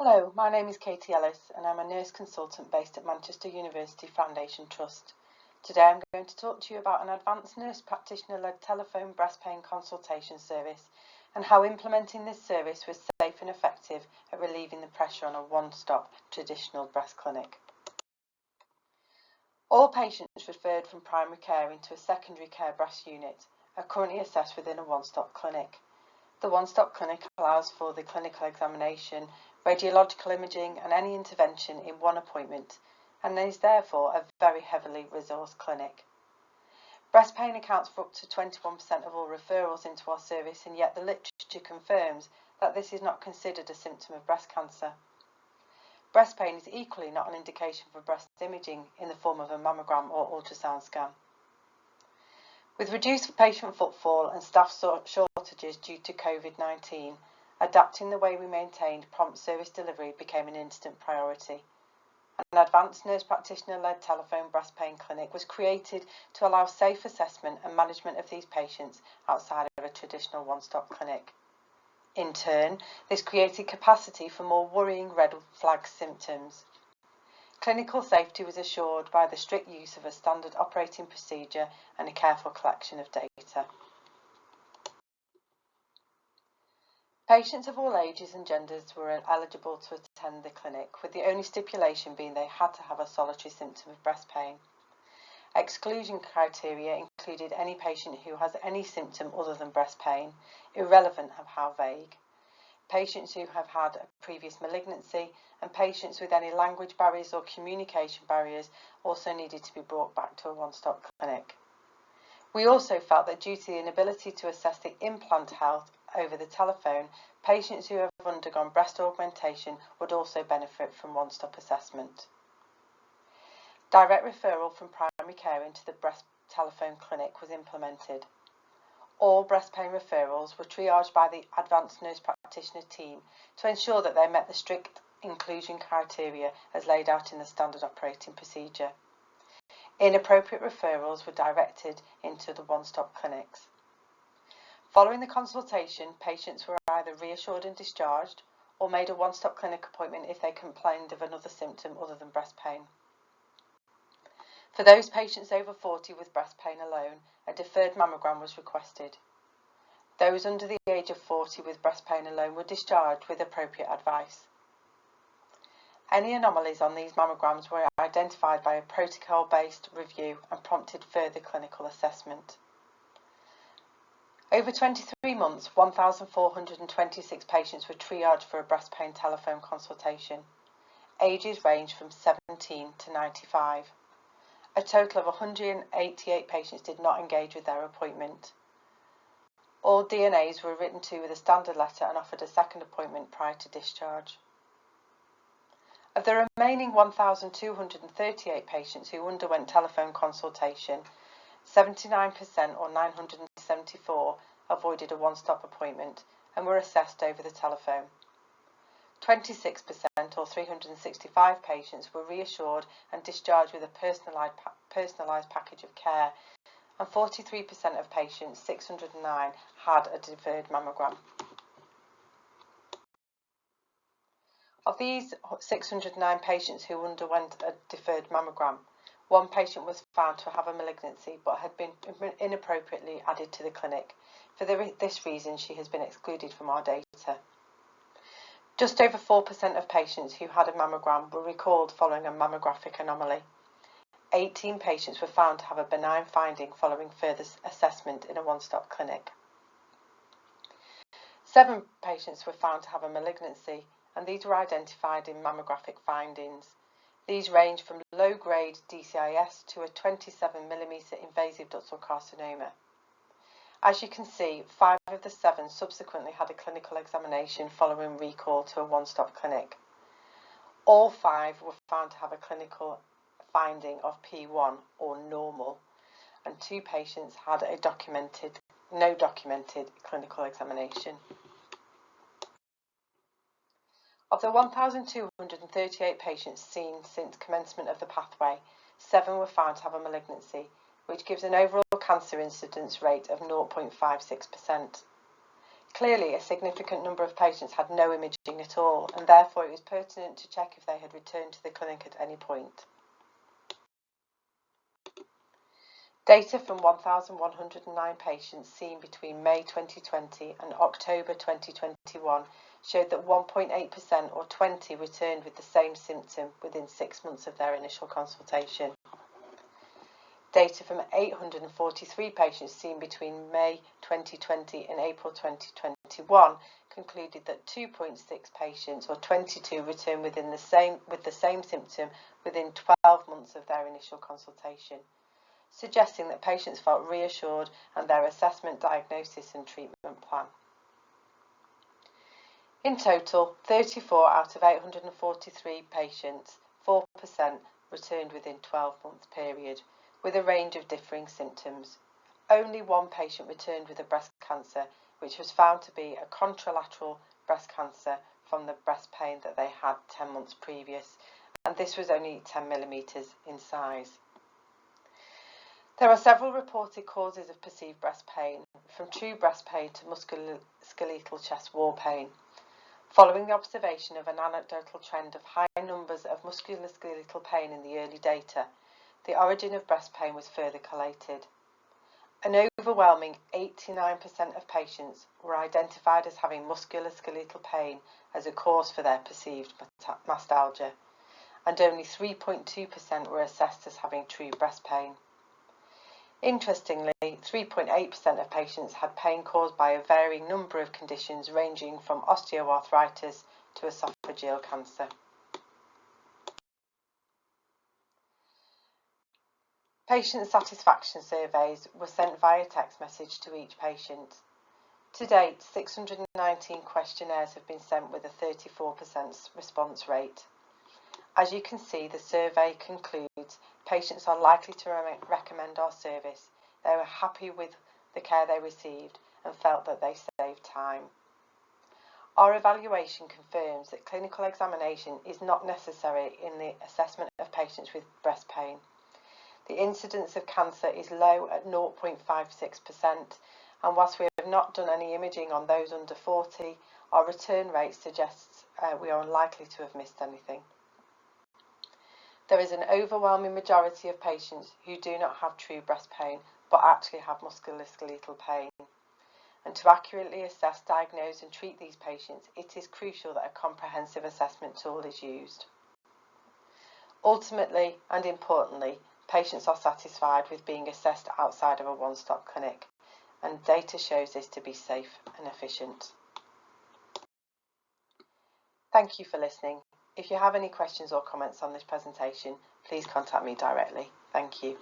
Hello, my name is Katy Ellis and I'm a nurse consultant based at Manchester University Foundation Trust. Today I'm going to talk to you about an advanced nurse practitioner-led telephone breast pain consultation service and how implementing this service was safe and effective at relieving the pressure on a one-stop traditional breast clinic. All patients referred from primary care into a secondary care breast unit are currently assessed within a one-stop clinic. The one-stop clinic allows for the clinical examination, radiological imaging and any intervention in one appointment and is therefore a very heavily resourced clinic. Breast pain accounts for up to 21% of all referrals into our service, and yet the literature confirms that this is not considered a symptom of breast cancer. Breast pain is equally not an indication for breast imaging in the form of a mammogram or ultrasound scan. With reduced patient footfall and staff shortages due to COVID-19, adapting the way we maintained prompt service delivery became an instant priority. An advanced nurse practitioner-led telephone breast pain clinic was created to allow safe assessment and management of these patients outside of a traditional one-stop clinic. In turn, this created capacity for more worrying red flag symptoms. Clinical safety was assured by the strict use of a standard operating procedure and a careful collection of data. Patients of all ages and genders were eligible to attend the clinic, with the only stipulation being they had to have a solitary symptom of breast pain. Exclusion criteria included any patient who has any symptom other than breast pain, irrelevant of how vague, patients who have had a previous malignancy, and patients with any language barriers or communication barriers also needed to be brought back to a one-stop clinic. We also felt that due to the inability to assess the implant health over the telephone, patients who have undergone breast augmentation would also benefit from one-stop assessment. Direct referral from primary care into the breast telephone clinic was implemented. All breast pain referrals were triaged by the advanced nurse practitioner team to ensure that they met the strict inclusion criteria as laid out in the standard operating procedure. Inappropriate referrals were directed into the one-stop clinics. Following the consultation, patients were either reassured and discharged or made a one-stop clinic appointment if they complained of another symptom other than breast pain. For those patients over 40 with breast pain alone, a deferred mammogram was requested. Those under the age of 40 with breast pain alone were discharged with appropriate advice. Any anomalies on these mammograms were identified by a protocol-based review and prompted further clinical assessment. Over 23 months, 1,426 patients were triaged for a breast pain telephone consultation. Ages ranged from 17 to 95. A total of 188 patients did not engage with their appointment. All DNAs were written to with a standard letter and offered a second appointment prior to discharge. Of the remaining 1,238 patients who underwent telephone consultation, 79% or 974 avoided a one-stop appointment and were assessed over the telephone. 26% or 365 patients were reassured and discharged with a personalised package of care, and 43% of patients, 609, had a deferred mammogram. Of these 609 patients who underwent a deferred mammogram, one patient was found to have a malignancy but had been inappropriately added to the clinic. For this reason, she has been excluded from our data. Just over 4% of patients who had a mammogram were recalled following a mammographic anomaly. 18 patients were found to have a benign finding following further assessment in a one-stop clinic. 7 patients were found to have a malignancy, and these were identified in mammographic findings. These range from low-grade DCIS to a 27mm invasive ductal carcinoma. As you can see, 5 of the 7 subsequently had a clinical examination following recall to a one-stop clinic. All 5 were found to have a clinical finding of P1 or normal, and 2 patients had a no documented clinical examination. Of the 1,238 patients seen since commencement of the pathway, 7 were found to have a malignancy, which gives an overall cancer incidence rate of 0.56%. Clearly, a significant number of patients had no imaging at all, and therefore it was pertinent to check if they had returned to the clinic at any point. Data from 1,109 patients seen between May 2020 and October 2021 showed that 1.8% or 20 returned with the same symptom within 6 months of their initial consultation. Data from 843 patients seen between May 2020 and April 2021 concluded that 2.6 patients or 22 returned with the same symptom within 12 months of their initial consultation, suggesting that patients felt reassured and their assessment, diagnosis and treatment plan. In total, 34 out of 843 patients, 4%, returned within 12-month period, with a range of differing symptoms. Only one patient returned with a breast cancer, which was found to be a contralateral breast cancer from the breast pain that they had 10 months previous, and this was only 10 millimetres in size. There are several reported causes of perceived breast pain, from true breast pain to musculoskeletal chest wall pain. Following the observation of an anecdotal trend of high numbers of musculoskeletal pain in the early data, the origin of breast pain was further collated. An overwhelming 89% of patients were identified as having musculoskeletal pain as a cause for their perceived mastalgia, and only 3.2% were assessed as having true breast pain. Interestingly, 3.8% of patients had pain caused by a varying number of conditions ranging from osteoarthritis to esophageal cancer. Patient satisfaction surveys were sent via text message to each patient. To date, 619 questionnaires have been sent with a 34% response rate. As you can see, the survey concludes patients are likely to recommend our service. They were happy with the care they received and felt that they saved time. Our evaluation confirms that clinical examination is not necessary in the assessment of patients with breast pain. The incidence of cancer is low at 0.56%, and whilst we have not done any imaging on those under 40, our return rate suggests we are unlikely to have missed anything. There is an overwhelming majority of patients who do not have true breast pain, but actually have musculoskeletal pain. And to accurately assess, diagnose and treat these patients, it is crucial that a comprehensive assessment tool is used. Ultimately, and importantly, patients are satisfied with being assessed outside of a one-stop clinic, and data shows this to be safe and efficient. Thank you for listening. If you have any questions or comments on this presentation, please contact me directly. Thank you.